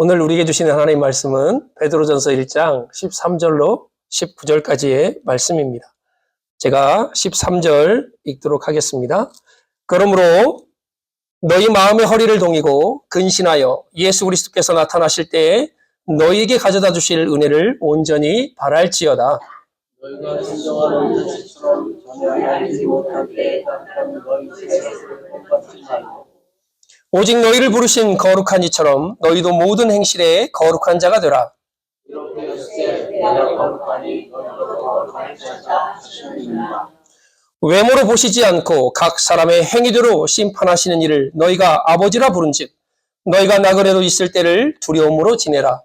오늘 우리에게 주시는 하나님의 말씀은 베드로전서 1장 13절로 19절까지의 말씀입니다. 제가 13절 읽도록 하겠습니다. 그러므로 너희 마음의 허리를 동이고 근신하여 예수 그리스도께서 나타나실 때에 너희에게 가져다 주실 은혜를 온전히 바랄지어다. 너희가 진정한 자식처럼 전혀 알지 못할 때에 나타나는 너희 죄를 본받지 말고 오직 너희를 부르신 거룩한 이처럼 너희도 모든 행실에 거룩한 자가 되라. 이렇게 했을 때 내가 거룩하니 너희도 거룩할 자가 하시느니라. 외모로 보시지 않고 각 사람의 행위대로 심판하시는 이를 너희가 아버지라 부른즉 너희가 나그네로 있을 때를 두려움으로 지내라.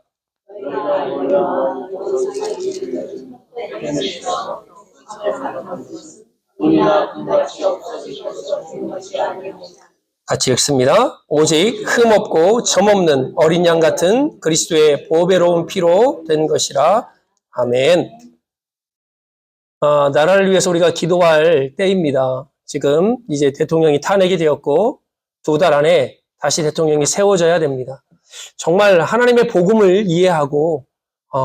너희가 영원한 우리가 그같이 없어지셔서 생각지 않으며 같이 읽습니다. 오직 흠없고 점없는 어린 양 같은 그리스도의 보배로운 피로 된 것이라. 아멘. 나라를 위해서 우리가 기도할 때입니다. 지금 이제 대통령이 탄핵이 되었고 2달 안에 다시 대통령이 세워져야 됩니다. 정말 하나님의 복음을 이해하고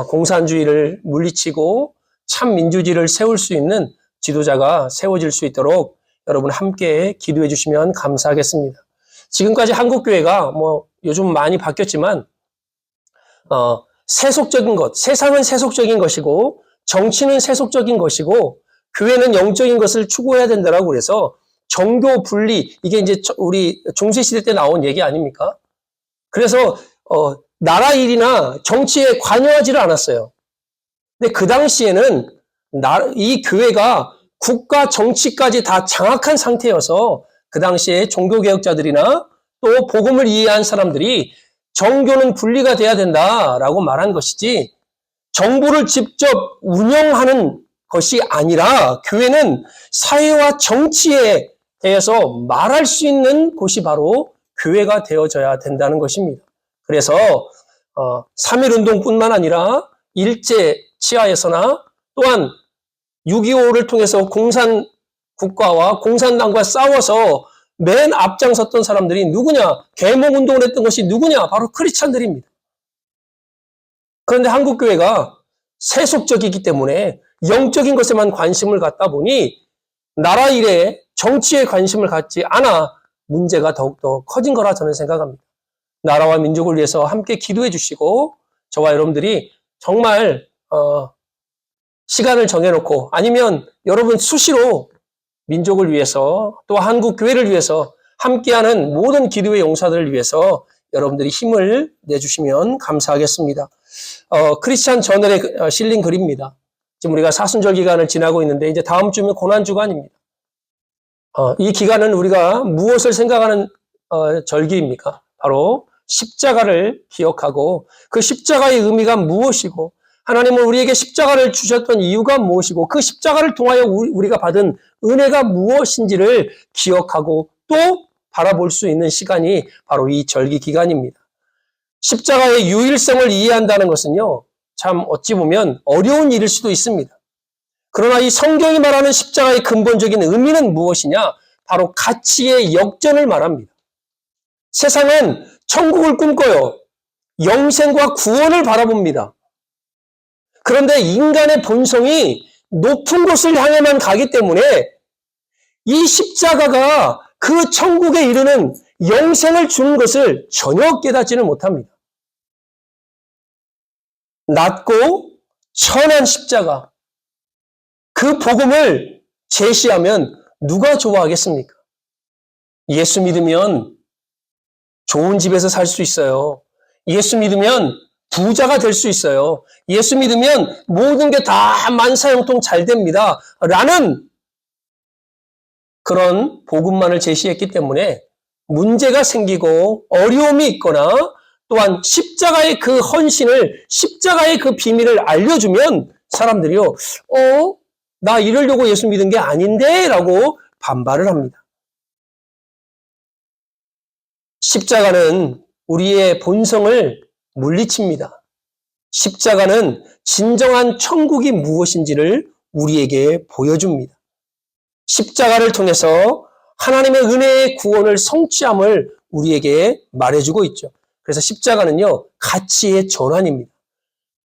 공산주의를 물리치고 참 민주주의를 세울 수 있는 지도자가 세워질 수 있도록 여러분 함께 기도해 주시면 감사하겠습니다. 지금까지 한국교회가 요즘 많이 바뀌었지만 세속적인 것, 세상은 세속적인 것이고 정치는 세속적인 것이고 교회는 영적인 것을 추구해야 된다라고 그래서 정교 분리, 이게 이제 우리 중세시대 때 나온 얘기 아닙니까? 그래서 나라 일이나 정치에 관여하지를 않았어요. 근데 그 당시에는 이 교회가 국가 정치까지 다 장악한 상태여서 그 당시에 종교개혁자들이나 또 복음을 이해한 사람들이 정교는 분리가 돼야 된다라고 말한 것이지 정부를 직접 운영하는 것이 아니라 교회는 사회와 정치에 대해서 말할 수 있는 곳이 바로 교회가 되어져야 된다는 것입니다. 그래서 3.1운동뿐만 아니라 일제 치하에서나 또한 6.25를 통해서 공산국가와 공산당과 싸워서 맨 앞장섰던 사람들이 누구냐? 계몽운동을 했던 것이 누구냐? 바로 크리스찬들입니다. 그런데 한국교회가 세속적이기 때문에 영적인 것에만 관심을 갖다 보니 나라 일에 정치에 관심을 갖지 않아 문제가 더욱더 커진 거라 저는 생각합니다. 나라와 민족을 위해서 함께 기도해 주시고 저와 여러분들이 정말 시간을 정해놓고 아니면 여러분 수시로 민족을 위해서 또 한국 교회를 위해서 함께하는 모든 기도의 용사들을 위해서 여러분들이 힘을 내주시면 감사하겠습니다. 크리스찬 저널에 실린 글입니다. 지금 우리가 사순절 기간을 지나고 있는데 이제 다음 주면 고난주간입니다. 이 기간은 우리가 무엇을 생각하는 절기입니까? 바로 십자가를 기억하고 그 십자가의 의미가 무엇이고 하나님은 우리에게 십자가를 주셨던 이유가 무엇이고 그 십자가를 통하여 우리가 받은 은혜가 무엇인지를 기억하고 또 바라볼 수 있는 시간이 바로 이 절기 기간입니다. 십자가의 유일성을 이해한다는 것은요, 참 어찌 보면 어려운 일일 수도 있습니다. 그러나 이 성경이 말하는 십자가의 근본적인 의미는 무엇이냐? 바로 가치의 역전을 말합니다. 세상은 천국을 꿈꿔요. 영생과 구원을 바라봅니다. 그런데 인간의 본성이 높은 곳을 향해만 가기 때문에 이 십자가가 그 천국에 이르는 영생을 주는 것을 전혀 깨닫지는 못합니다. 낮고 천한 십자가, 그 복음을 제시하면 누가 좋아하겠습니까? 예수 믿으면 좋은 집에서 살 수 있어요. 예수 믿으면 부자가 될 수 있어요. 예수 믿으면 모든 게 다 만사형통 잘 됩니다. 라는 그런 복음만을 제시했기 때문에 문제가 생기고 어려움이 있거나 또한 십자가의 그 헌신을, 십자가의 그 비밀을 알려주면 사람들이요, 나 이러려고 예수 믿은 게 아닌데? 라고 반발을 합니다. 십자가는 우리의 본성을 물리칩니다. 십자가는 진정한 천국이 무엇인지를 우리에게 보여줍니다. 십자가를 통해서 하나님의 은혜의 구원을 성취함을 우리에게 말해주고 있죠. 그래서 십자가는요, 가치의 전환입니다.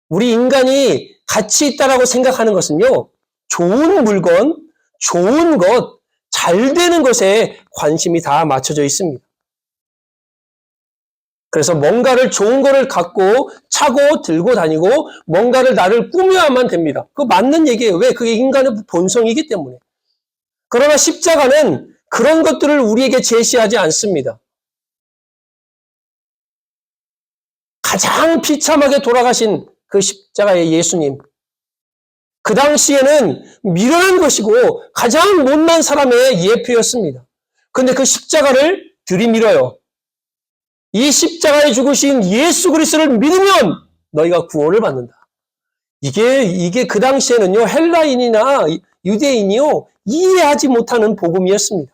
우리 인간이 가치 있다라고 생각하는 것은요, 좋은 물건, 좋은 것, 잘 되는 것에 관심이 다 맞춰져 있습니다. 그래서 뭔가를 좋은 거를 갖고 차고 들고 다니고 뭔가를 나를 꾸며야만 됩니다. 그거 맞는 얘기예요. 왜? 그게 인간의 본성이기 때문에. 그러나 십자가는 그런 것들을 우리에게 제시하지 않습니다. 가장 비참하게 돌아가신 그 십자가의 예수님. 그 당시에는 미련한 것이고 가장 못난 사람의 예표였습니다. 그런데 그 십자가를 들이밀어요. 이 십자가에 죽으신 예수 그리스도를 믿으면 너희가 구원을 받는다. 이게 그 당시에는요, 헬라인이나 유대인이요, 이해하지 못하는 복음이었습니다.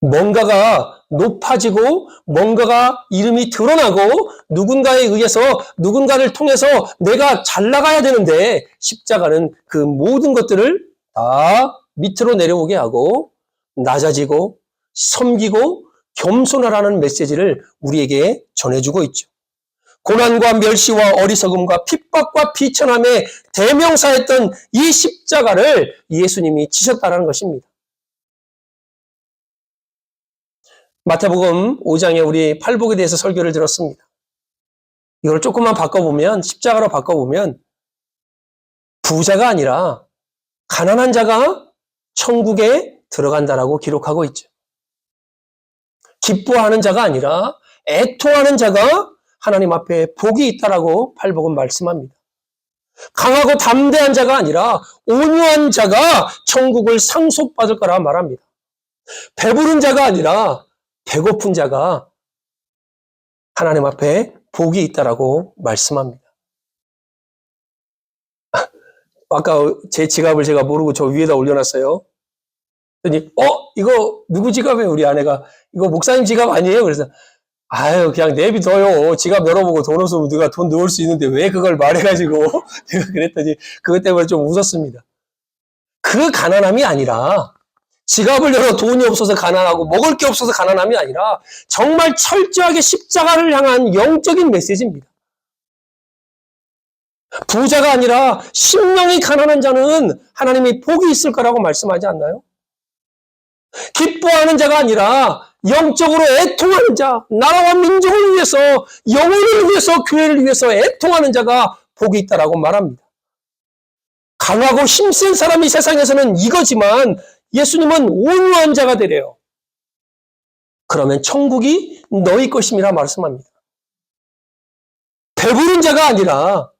뭔가가 높아지고 뭔가가 이름이 드러나고 누군가에 의해서 누군가를 통해서 내가 잘 나가야 되는데 십자가는 그 모든 것들을 다 밑으로 내려오게 하고 낮아지고 섬기고 겸손하라는 메시지를 우리에게 전해주고 있죠. 고난과 멸시와 어리석음과 핍박과 비천함의 대명사였던 이 십자가를 예수님이 지셨다는 것입니다. 마태복음 5장에 우리 팔복에 대해서 설교를 들었습니다. 이걸 조금만 바꿔보면, 십자가로 바꿔보면 부자가 아니라 가난한 자가 천국에 들어간다라고 기록하고 있죠. 기뻐하는 자가 아니라 애통하는 자가 하나님 앞에 복이 있다라고 팔복은 말씀합니다. 강하고 담대한 자가 아니라 온유한 자가 천국을 상속받을 거라 말합니다. 배부른 자가 아니라 배고픈 자가 하나님 앞에 복이 있다라고 말씀합니다. 아까 제 지갑을 제가 모르고 저 위에다 올려놨어요. 그랬더니 이거 누구 지갑이에요? 우리 아내가 이거 목사님 지갑 아니에요? 그래서 아유 그냥 내비둬요. 지갑 열어보고 돈 없으면 누가 돈 넣을 수 있는데 왜 그걸 말해가지고 내가 그랬더니 그것 때문에 좀 웃었습니다. 그 가난함이 아니라 지갑을 열어 돈이 없어서 가난하고 먹을 게 없어서 가난함이 아니라 정말 철저하게 십자가를 향한 영적인 메시지입니다. 부자가 아니라 심령이 가난한 자는 하나님이 복이 있을 거라고 말씀하지 않나요? 기뻐하는 자가 아니라 영적으로 애통하는 자, 나라와 민족을 위해서, 영혼을 위해서, 교회를 위해서 애통하는 자가 복이 있다라고 말합니다. 강하고 힘센 사람이 세상에서는 이거지만 예수님은 온유한 자가 되래요. 그러면 천국이 너희 것임이라 말씀합니다. 배부른 자가 아니라,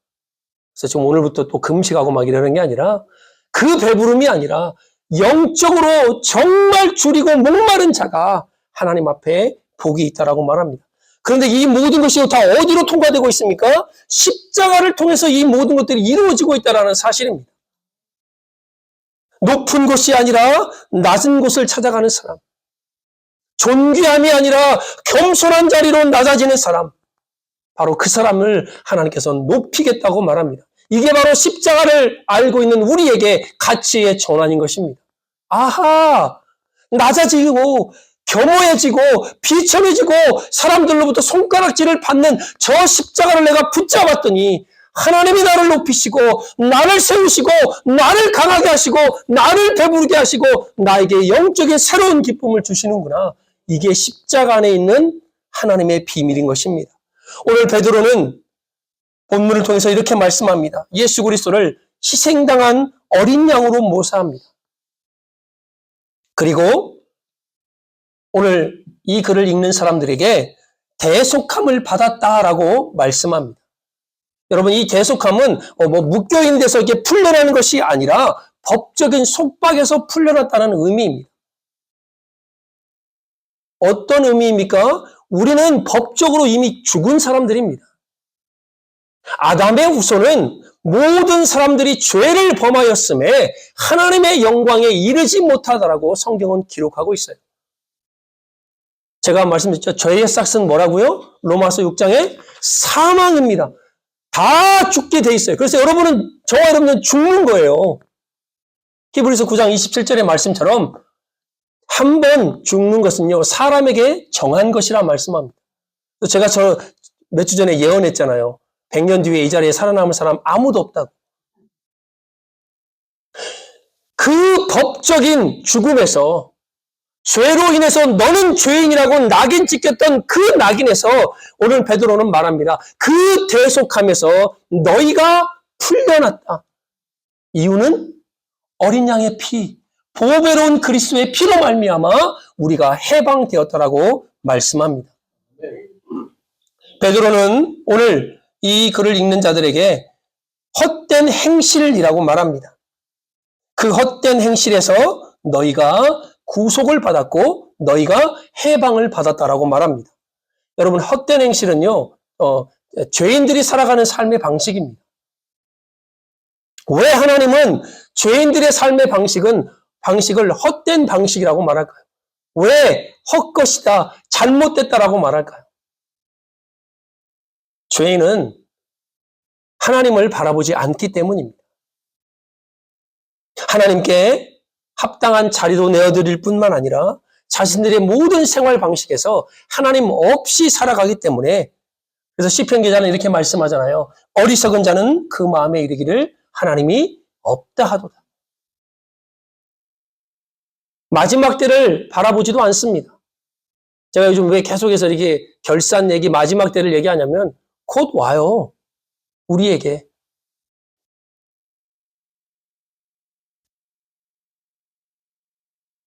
그래서 지금 오늘부터 또 금식하고 막 이러는 게 아니라 그 배부름이 아니라 영적으로 정말 줄이고 목마른 자가 하나님 앞에 복이 있다라고 말합니다. 그런데 이 모든 것이 다 어디로 통과되고 있습니까? 십자가를 통해서 이 모든 것들이 이루어지고 있다는 사실입니다. 높은 곳이 아니라 낮은 곳을 찾아가는 사람. 존귀함이 아니라 겸손한 자리로 낮아지는 사람. 바로 그 사람을 하나님께서 높이겠다고 말합니다. 이게 바로 십자가를 알고 있는 우리에게 가치의 전환인 것입니다. 아하! 낮아지고 겸허해지고 비천해지고 사람들로부터 손가락질을 받는 저 십자가를 내가 붙잡았더니 하나님이 나를 높이시고 나를 세우시고 나를 강하게 하시고 나를 배부르게 하시고 나에게 영적인 새로운 기쁨을 주시는구나. 이게 십자가 안에 있는 하나님의 비밀인 것입니다. 오늘 베드로는 본문을 통해서 이렇게 말씀합니다. 예수 그리스도를 희생당한 어린 양으로 묘사합니다. 그리고 오늘 이 글을 읽는 사람들에게 대속함을 받았다라고 말씀합니다. 여러분, 이 대속함은 묶여있는 데서 이렇게 풀려나는 것이 아니라 법적인 속박에서 풀려났다는 의미입니다. 어떤 의미입니까? 우리는 법적으로 이미 죽은 사람들입니다. 아담의 후손은 모든 사람들이 죄를 범하였음에 하나님의 영광에 이르지 못하다라고 성경은 기록하고 있어요. 제가 말씀드렸죠. 죄의 싹은 뭐라고요? 로마서 6장에 사망입니다. 다 죽게 돼 있어요. 그래서 저와 여러분은 죽는 거예요. 히브리서 9장 27절의 말씀처럼 한 번 죽는 것은요, 사람에게 정한 것이라 말씀합니다. 제가 몇 주 전에 예언했잖아요. 100년 뒤에 이 자리에 살아남을 사람 아무도 없다고. 그 법적인 죽음에서 죄로 인해서 너는 죄인이라고 낙인 찍혔던 그 낙인에서 오늘 베드로는 말합니다. 그 대속함에서 너희가 풀려났다. 이유는 어린 양의 피, 보배로운 그리스도의 피로 말미암아 우리가 해방되었다라고 말씀합니다. 베드로는 오늘 이 글을 읽는 자들에게 헛된 행실이라고 말합니다. 그 헛된 행실에서 너희가 구속을 받았고 너희가 해방을 받았다라고 말합니다. 여러분, 헛된 행실은요, 죄인들이 살아가는 삶의 방식입니다. 왜 하나님은 죄인들의 삶의 방식을 헛된 방식이라고 말할까요? 왜 헛것이다, 잘못됐다라고 말할까요? 죄인은 하나님을 바라보지 않기 때문입니다. 하나님께 합당한 자리도 내어드릴 뿐만 아니라 자신들의 모든 생활 방식에서 하나님 없이 살아가기 때문에, 그래서 시편 기자는 이렇게 말씀하잖아요. 어리석은 자는 그 마음에 이르기를 하나님이 없다 하도다. 마지막 때를 바라보지도 않습니다. 제가 요즘 왜 계속해서 이렇게 결산 얘기, 마지막 때를 얘기하냐면 곧 와요. 우리에게.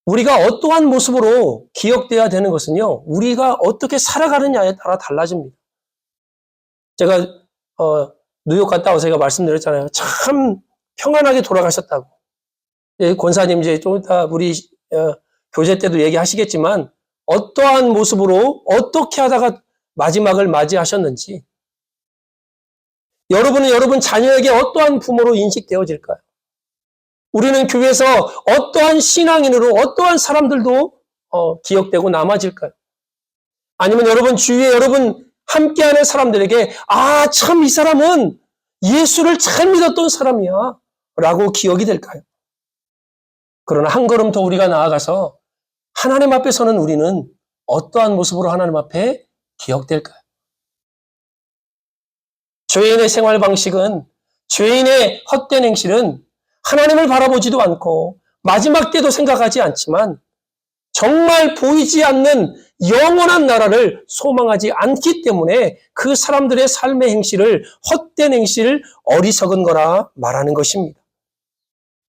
우리가 어떠한 모습으로 기억돼야 되는 것은요, 우리가 어떻게 살아가느냐에 따라 달라집니다. 제가 뉴욕 갔다 와서 제가 말씀드렸잖아요. 참 평안하게 돌아가셨다고. 권사님 이제 좀 이따 우리 교제 때도 얘기하시겠지만 어떠한 모습으로 어떻게 하다가 마지막을 맞이하셨는지, 여러분은 여러분 자녀에게 어떠한 부모로 인식되어질까요? 우리는 교회에서 어떠한 신앙인으로 어떠한 사람들도 기억되고 남아질까요? 아니면 여러분 주위에 여러분 함께하는 사람들에게 참 이 사람은 예수를 잘 믿었던 사람이야 라고 기억이 될까요? 그러나 한 걸음 더 우리가 나아가서 하나님 앞에 서는 우리는 어떠한 모습으로 하나님 앞에 기억될까요? 죄인의 생활 방식은, 죄인의 헛된 행실은 하나님을 바라보지도 않고 마지막 때도 생각하지 않지만 정말 보이지 않는 영원한 나라를 소망하지 않기 때문에 그 사람들의 삶의 행실을 헛된 행실, 어리석은 거라 말하는 것입니다.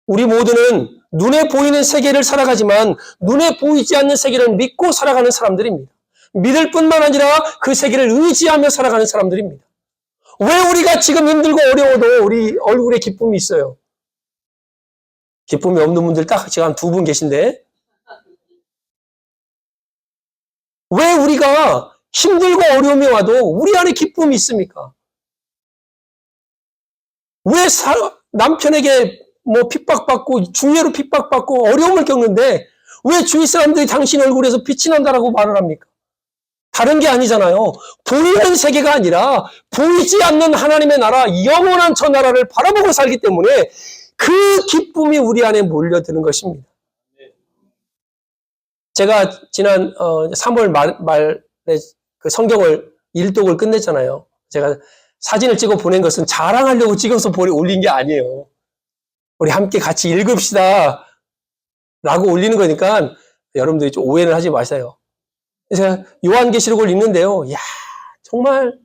우리 모두는 눈에 보이는 세계를 살아가지만 눈에 보이지 않는 세계를 믿고 살아가는 사람들입니다. 믿을 뿐만 아니라 그 세계를 의지하며 살아가는 사람들입니다. 왜 우리가 지금 힘들고 어려워도 우리 얼굴에 기쁨이 있어요? 기쁨이 없는 분들 딱 지금 한 2분 계신데, 왜 우리가 힘들고 어려움이 와도 우리 안에 기쁨이 있습니까? 왜 남편에게 핍박받고 주위로 핍박받고 어려움을 겪는데 왜 주위 사람들이 당신 얼굴에서 빛이 난다라고 말을 합니까? 다른 게 아니잖아요. 보이는 세계가 아니라 보이지 않는 하나님의 나라, 영원한 저 나라를 바라보고 살기 때문에 그 기쁨이 우리 안에 몰려드는 것입니다. 제가 지난 3월 말에 그 성경을 일독을 끝냈잖아요. 제가 사진을 찍어 보낸 것은 자랑하려고 찍어서 올린 게 아니에요. 우리 함께 같이 읽읍시다 라고 올리는 거니까 여러분들이 좀 오해를 하지 마세요. 제가 요한계시록을 읽는데요. 이야, 정말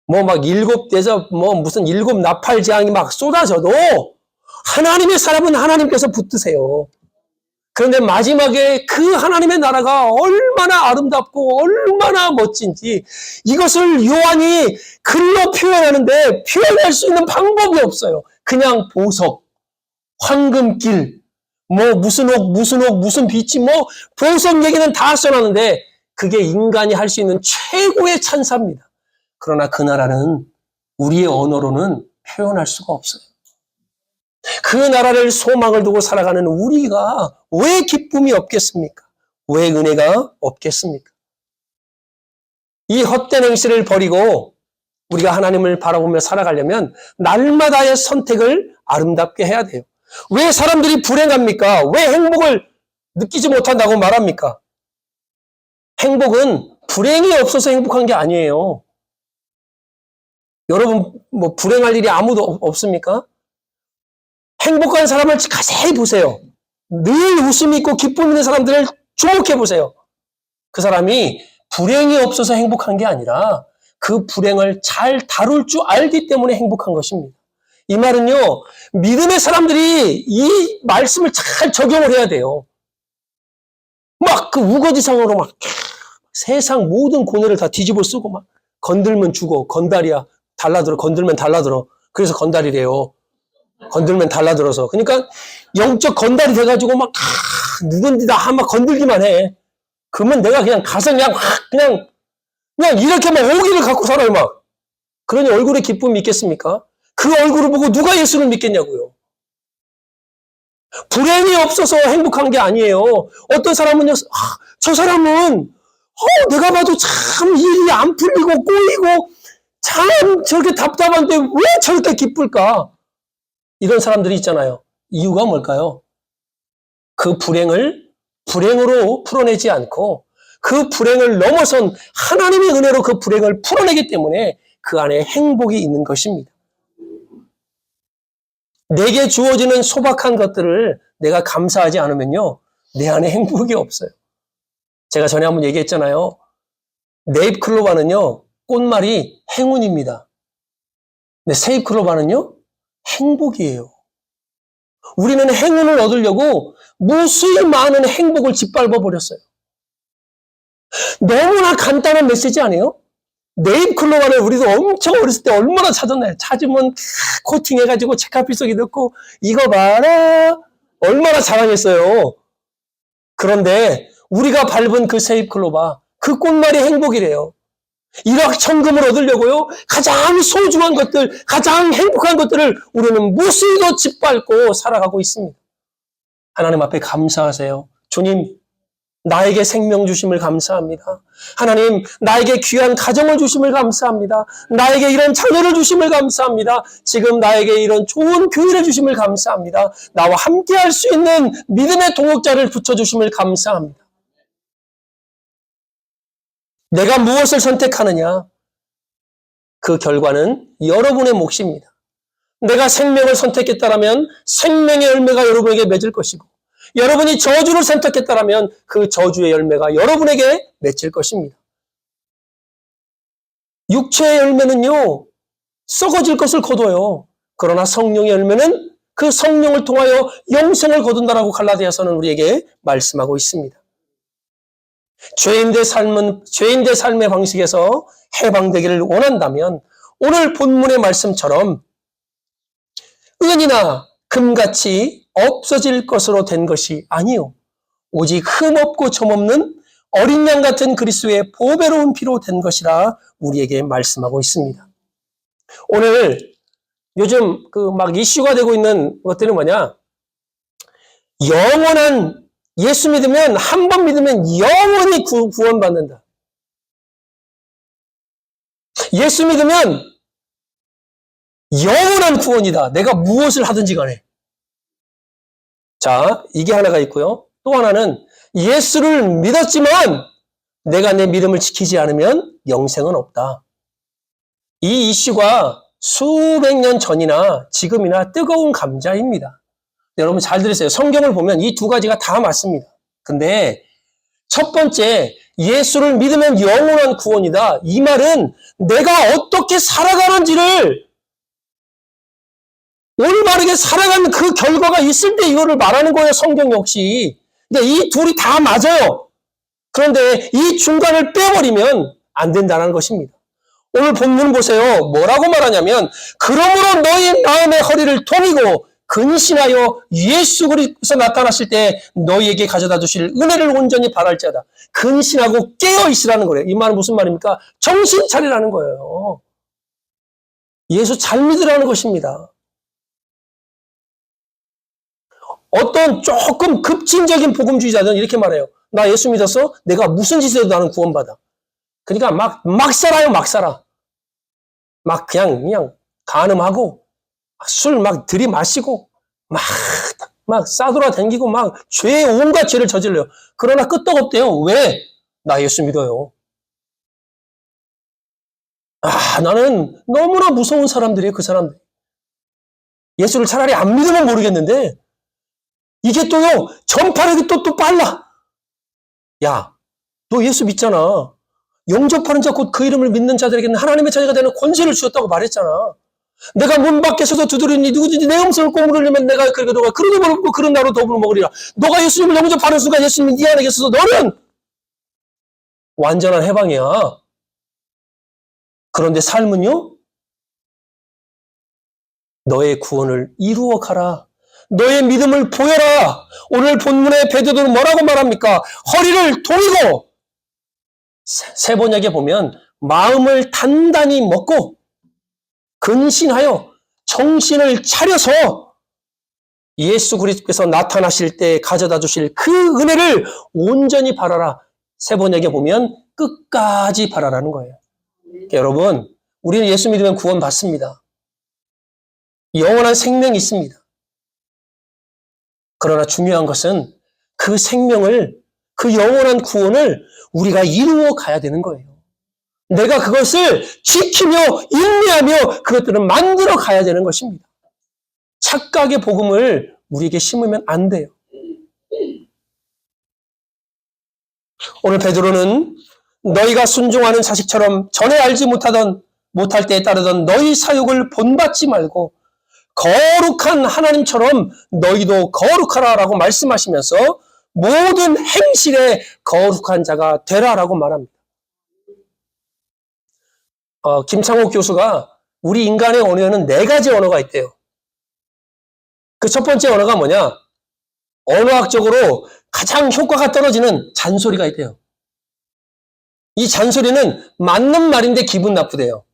막 7대접 무슨 7 나팔재앙이 막 쏟아져도 하나님의 사람은 하나님께서 붙드세요. 그런데 마지막에 그 하나님의 나라가 얼마나 아름답고 얼마나 멋진지 이것을 요한이 글로 표현하는데 표현할 수 있는 방법이 없어요. 그냥 보석, 황금길, 무슨 옥, 무슨 빛이 보석 얘기는 다 써놨는데 그게 인간이 할 수 있는 최고의 찬사입니다. 그러나 그 나라는 우리의 언어로는 표현할 수가 없어요. 그 나라를 소망을 두고 살아가는 우리가 왜 기쁨이 없겠습니까? 왜 은혜가 없겠습니까? 이 헛된 행실을 버리고 우리가 하나님을 바라보며 살아가려면 날마다의 선택을 아름답게 해야 돼요. 왜 사람들이 불행합니까? 왜 행복을 느끼지 못한다고 말합니까? 행복은 불행이 없어서 행복한 게 아니에요. 여러분, 뭐, 불행할 일이 아무도 없습니까? 행복한 사람을 자세히 보세요. 늘 웃음이 있고 기쁨 있는 사람들을 주목해 보세요. 그 사람이 불행이 없어서 행복한 게 아니라 그 불행을 잘 다룰 줄 알기 때문에 행복한 것입니다. 이 말은요, 믿음의 사람들이 이 말씀을 잘 적용을 해야 돼요. 막 그 우거지상으로 막 세상 모든 고뇌를 다 뒤집어 쓰고 막 건들면 죽어, 건달이야. 달라들어, 건들면 달라들어. 그래서 건달이래요. 건들면 달라들어서. 그러니까 영적 건달이 돼가지고 막 누군지 다 막 건들기만 해. 그러면 내가 그냥 가서 그냥 이렇게 막 오기를 갖고 살아요, 막. 그러니 얼굴에 기쁨이 있겠습니까? 그 얼굴을 보고 누가 예수를 믿겠냐고요. 불행이 없어서 행복한 게 아니에요. 어떤 사람은요, 저 사람은 내가 봐도 참 일이 안 풀리고 꼬이고 참 저렇게 답답한데 왜 저렇게 기쁠까? 이런 사람들이 있잖아요. 이유가 뭘까요? 그 불행을 불행으로 풀어내지 않고 그 불행을 넘어선 하나님의 은혜로 그 불행을 풀어내기 때문에 그 안에 행복이 있는 것입니다. 내게 주어지는 소박한 것들을 내가 감사하지 않으면요, 내 안에 행복이 없어요. 제가 전에 한번 얘기했잖아요. 네잎클로바는요, 꽃말이 행운입니다. 근데 세잎클로바는요, 행복이에요. 우리는 행운을 얻으려고 무수히 많은 행복을 짓밟아 버렸어요. 너무나 간단한 메시지 아니에요? 네잎클로바를 우리도 엄청 어렸을 때 얼마나 찾았나요? 찾으면 코팅해가지고 책가피 속에 넣고 이거 봐라 얼마나 자랑했어요. 그런데 우리가 밟은 그 세잎클로바 그 꽃말이 행복이래요. 일확천금을 얻으려고요. 가장 소중한 것들, 가장 행복한 것들을 우리는 무수히 더 짓밟고 살아가고 있습니다. 하나님 앞에 감사하세요. 주님, 나에게 생명 주심을 감사합니다. 하나님, 나에게 귀한 가정을 주심을 감사합니다. 나에게 이런 자녀를 주심을 감사합니다. 지금 나에게 이런 좋은 교회를 주심을 감사합니다. 나와 함께 할 수 있는 믿음의 동역자를 붙여주심을 감사합니다. 내가 무엇을 선택하느냐? 그 결과는 여러분의 몫입니다. 내가 생명을 선택했다면 생명의 열매가 여러분에게 맺을 것이고 여러분이 저주를 선택했다면 그 저주의 열매가 여러분에게 맺힐 것입니다. 육체의 열매는요, 썩어질 것을 거둬요. 그러나 성령의 열매는 그 성령을 통하여 영생을 거둔다라고 갈라디아서는 우리에게 말씀하고 있습니다. 죄인 대 삶의 방식에서 해방되기를 원한다면 오늘 본문의 말씀처럼 은이나 금같이 없어질 것으로 된 것이 아니요 오직 흠없고 점없는 어린 양 같은 그리스도의 보배로운 피로 된 것이라 우리에게 말씀하고 있습니다. 오늘 요즘 그 막 이슈가 되고 있는 것들은 뭐냐? 영원한 예수 믿으면 한 번 믿으면 영원히 구원받는다. 예수 믿으면 영원한 구원이다. 내가 무엇을 하든지 간에. 자, 이게 하나가 있고요. 또 하나는 예수를 믿었지만 내가 내 믿음을 지키지 않으면 영생은 없다. 이 이슈가 수백 년 전이나 지금이나 뜨거운 감자입니다. 여러분 잘 들으세요. 성경을 보면 이 두 가지가 다 맞습니다. 근데 첫 번째, 예수를 믿으면 영원한 구원이다. 이 말은 내가 어떻게 살아가는지를 올바르게 살아가는 그 결과가 있을 때 이거를 말하는 거예요. 성경 역시. 그러니까 이 둘이 다 맞아요. 그런데 이 중간을 빼버리면 안 된다는 것입니다. 오늘 본문 보세요. 뭐라고 말하냐면 그러므로 너희 마음의 허리를 동이고 근신하여 예수 그리스도께서 나타나실 때 너희에게 가져다 주실 은혜를 온전히 바랄지어다. 근신하고 깨어 있으라는 거예요. 이 말은 무슨 말입니까? 정신 차리라는 거예요. 예수 잘 믿으라는 것입니다. 어떤 조금 급진적인 복음주의자들은 이렇게 말해요. 나 예수 믿었어? 내가 무슨 짓을 해도 나는 구원받아. 그러니까 막 살아요, 막 살아. 막 그냥 간음하고 술 막 들이마시고 막 막 싸돌아다니고 막 온갖 죄를 저질러요. 그러나 끄떡없대요. 왜? 나 예수 믿어요. 나는 너무나 무서운 사람들이에요, 그 사람들. 예수를 차라리 안 믿으면 모르겠는데, 이게 또요, 전파력이 또 빨라. 야, 너 예수 믿잖아. 영접하는 자 곧 그 이름을 믿는 자들에게는 하나님의 자녀가 되는 권세를 주었다고 말했잖아. 내가 문 밖에 서서 두드리니 누구든지 내 음성을 꼬물으려면 내가 그러니 너가 그러니 먹고 그런 나로 더불어 먹으리라. 너가 예수님을 영접하는 순간 예수님이 네 안에 계셔서 너는 완전한 해방이야. 그런데 삶은요? 너의 구원을 이루어 가라. 너의 믿음을 보여라. 오늘 본문의 베드로는 뭐라고 말합니까? 허리를 돌리고 세 번역에 보면 마음을 단단히 먹고 근신하여 정신을 차려서 예수 그리스도께서 나타나실 때 가져다 주실 그 은혜를 온전히 바라라. 세 번역에 보면 끝까지 바라라는 거예요. 여러분, 우리는 예수 믿으면 구원 받습니다. 영원한 생명이 있습니다. 그러나 중요한 것은 그 생명을, 그 영원한 구원을 우리가 이루어 가야 되는 거예요. 내가 그것을 지키며 인내하며 그것들을 만들어 가야 되는 것입니다. 착각의 복음을 우리에게 심으면 안 돼요. 오늘 베드로는 너희가 순종하는 자식처럼 전에 알지 못할 때에 따르던 너희 사욕을 본받지 말고 거룩한 하나님처럼 너희도 거룩하라라고 말씀하시면서 모든 행실에 거룩한 자가 되라라고 말합니다. 김창옥 교수가 우리 인간의 언어에는 4가지 언어가 있대요. 그 첫 번째 언어가 뭐냐? 언어학적으로 가장 효과가 떨어지는 잔소리가 있대요. 이 잔소리는 맞는 말인데 기분 나쁘대요.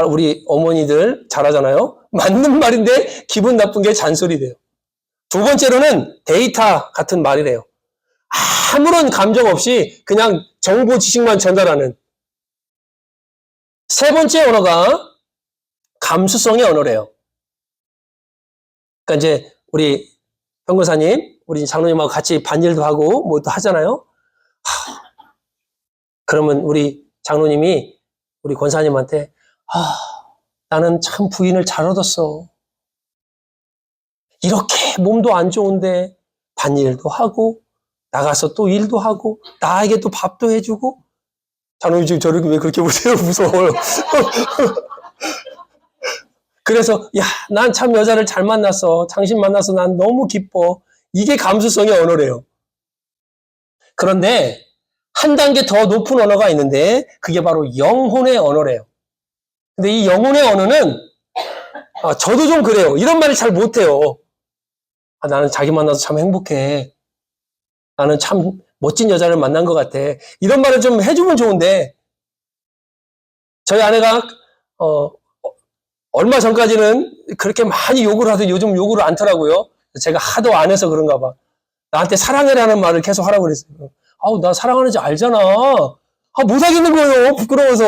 우리 어머니들 잘하잖아요. 맞는 말인데 기분 나쁜 게 잔소리래요. 두 번째로는 데이터 같은 말이래요. 아무런 감정 없이 그냥 정보 지식만 전달하는. 세 번째 언어가 감수성의 언어래요. 그러니까 이제 우리 변호사님, 우리 장로님하고 같이 반일도 하고 뭐 또 하잖아요. 그러면 우리 장로님이 우리 권사님한테 나는 참 부인을 잘 얻었어. 이렇게 몸도 안 좋은데 반일도 하고 나가서 또 일도 하고 나에게 또 밥도 해주고. 장로님 지금 저를 왜 그렇게 보세요? 무서워요. 그래서 난 참 여자를 잘 만났어. 당신 만나서 난 너무 기뻐. 이게 감수성의 언어래요. 그런데 한 단계 더 높은 언어가 있는데 그게 바로 영혼의 언어래요. 근데 이 영혼의 언어는 저도 좀 그래요. 이런 말을 잘 못해요. 나는 자기 만나서 참 행복해. 나는 참 멋진 여자를 만난 것 같아. 이런 말을 좀 해주면 좋은데 저희 아내가 얼마 전까지는 그렇게 많이 욕을 하더니 요즘 욕을 않더라고요. 제가 하도 안 해서 그런가 봐. 나한테 사랑해라는 말을 계속 하라고 그랬어요. 나 사랑하는지 알잖아. 못하겠는 거예요. 부끄러워서.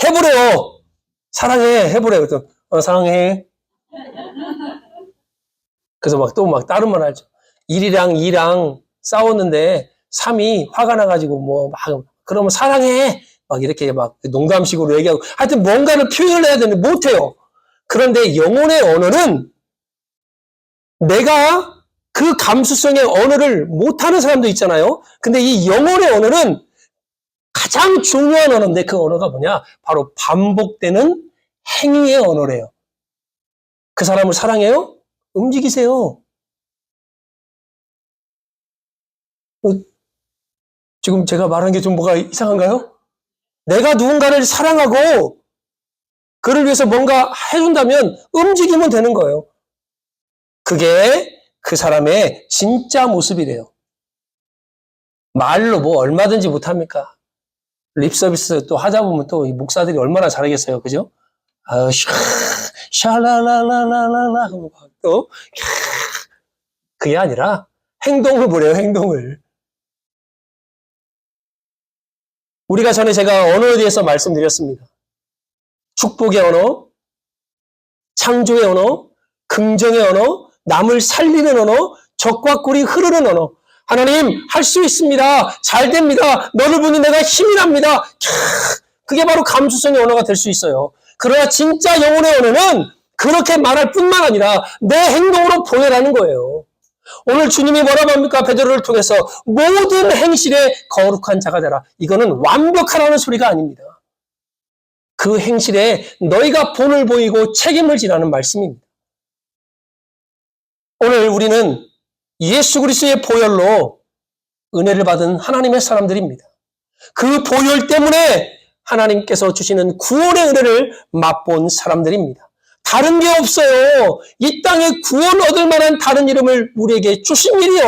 해보래요. 사랑해. 해보래요. 사랑해. 그래서 또 다른 말 하죠. 1이랑 2랑 싸웠는데 3이 화가 나가지고 그러면 사랑해. 이렇게 농담식으로 얘기하고 하여튼 뭔가를 표현을 해야 되는데 못해요. 그런데 영혼의 언어는 내가 그 감수성의 언어를 못하는 사람도 있잖아요. 근데 이 영혼의 언어는 가장 중요한 언어인데 그 언어가 뭐냐? 바로 반복되는 행위의 언어래요. 그 사람을 사랑해요? 움직이세요. 지금 제가 말한 게 좀 뭐가 이상한가요? 내가 누군가를 사랑하고 그를 위해서 뭔가 해준다면 움직이면 되는 거예요. 그게 그 사람의 진짜 모습이래요. 말로 얼마든지 못합니까? 립 서비스 또 하다 보면 또 이 목사들이 얼마나 잘하겠어요. 그죠? 샤라라라라라라 하고 또 그게 아니라 행동을 보래요. 행동을. 우리가 전에 제가 언어에 대해서 말씀드렸습니다. 축복의 언어, 창조의 언어, 긍정의 언어, 남을 살리는 언어, 적과 꿀이 흐르는 언어. 하나님, 할 수 있습니다. 잘 됩니다. 너를 보니 내가 힘이 납니다. 그게 바로 감수성의 언어가 될 수 있어요. 그러나 진짜 영혼의 언어는 그렇게 말할 뿐만 아니라 내 행동으로 보여라는 거예요. 오늘 주님이 뭐라고 합니까? 베드로를 통해서 모든 행실에 거룩한 자가 되라. 이거는 완벽하라는 소리가 아닙니다. 그 행실에 너희가 본을 보이고 책임을 지라는 말씀입니다. 오늘 우리는 예수 그리스도의 보혈로 은혜를 받은 하나님의 사람들입니다. 그 보혈 때문에 하나님께서 주시는 구원의 은혜를 맛본 사람들입니다. 다른 게 없어요. 이 땅에 구원 얻을 만한 다른 이름을 우리에게 주신 일이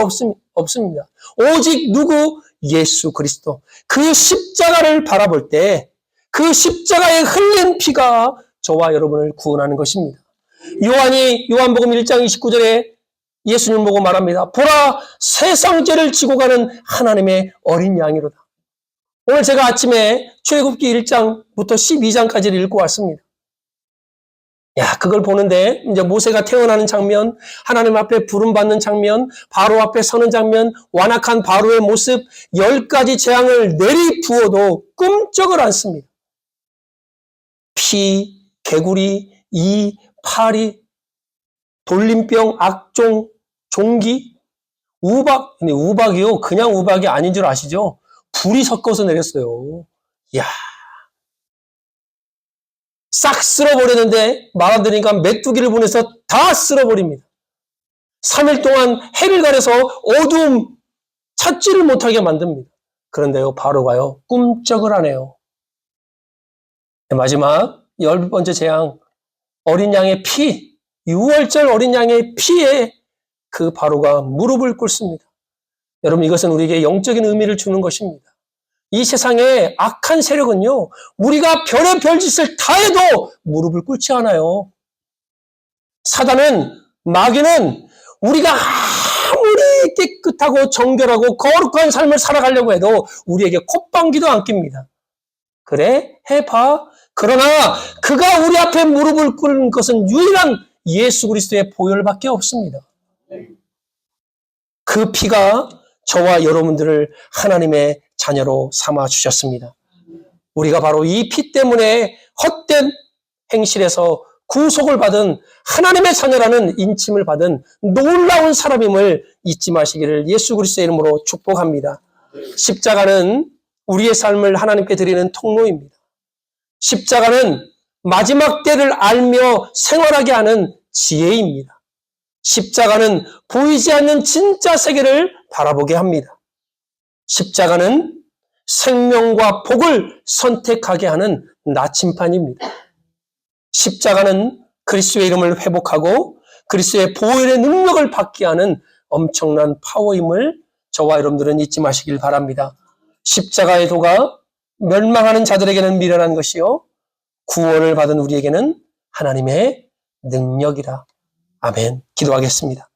없습니다. 오직 누구? 예수 그리스도. 그 십자가를 바라볼 때 그 십자가에 흘린 피가 저와 여러분을 구원하는 것입니다. 요한이 요한복음 1장 29절에 예수님 보고 말합니다. 보라, 세상 죄를 지고 가는 하나님의 어린 양이로다. 오늘 제가 아침에 출애굽기 1장부터 12장까지를 읽고 왔습니다. 야, 그걸 보는데 이제 모세가 태어나는 장면, 하나님 앞에 부름받는 장면, 바로 앞에 서는 장면, 완악한 바로의 모습, 10가지 재앙을 내리부어도 꿈쩍을 않습니다. 피, 개구리, 이, 파리, 돌림병, 악종, 종기, 우박. 근데 우박이요, 그냥 우박이 아닌 줄 아시죠? 불이 섞어서 내렸어요. 이야. 싹 쓸어버렸는데 말 안 들으니까 메뚜기를 보내서 다 쓸어버립니다. 3일 동안 해를 가려서 어두움 찾지를 못하게 만듭니다. 그런데요, 바로가요, 꿈쩍을 안 해요. 마지막 10번째 재앙, 어린 양의 피, 6월절 어린 양의 피에 그 바로가 무릎을 꿇습니다. 여러분, 이것은 우리에게 영적인 의미를 주는 것입니다. 이 세상에 악한 세력은요, 우리가 별의 별짓을 다 해도 무릎을 꿇지 않아요. 사단은, 마귀는 우리가 아무리 깨끗하고 정결하고 거룩한 삶을 살아가려고 해도 우리에게 콧방귀도 안 낍니다. 그래? 해봐. 그러나 그가 우리 앞에 무릎을 꿇는 것은 유일한 예수 그리스도의 보혈밖에 없습니다. 그 피가 저와 여러분들을 하나님의 자녀로 삼아 주셨습니다. 우리가 바로 이 피 때문에 헛된 행실에서 구속을 받은 하나님의 자녀라는 인침을 받은 놀라운 사람임을 잊지 마시기를 예수 그리스도의 이름으로 축복합니다. 십자가는 우리의 삶을 하나님께 드리는 통로입니다. 십자가는 마지막 때를 알며 생활하게 하는 지혜입니다. 십자가는 보이지 않는 진짜 세계를 바라보게 합니다. 십자가는 생명과 복을 선택하게 하는 나침판입니다. 십자가는 그리스도의 이름을 회복하고 그리스도의 보혈의 능력을 받게 하는 엄청난 파워임을 저와 여러분들은 잊지 마시길 바랍니다. 십자가의 도가 멸망하는 자들에게는 미련한 것이요, 구원을 받은 우리에게는 하나님의 능력이라. 아멘. 기도하겠습니다.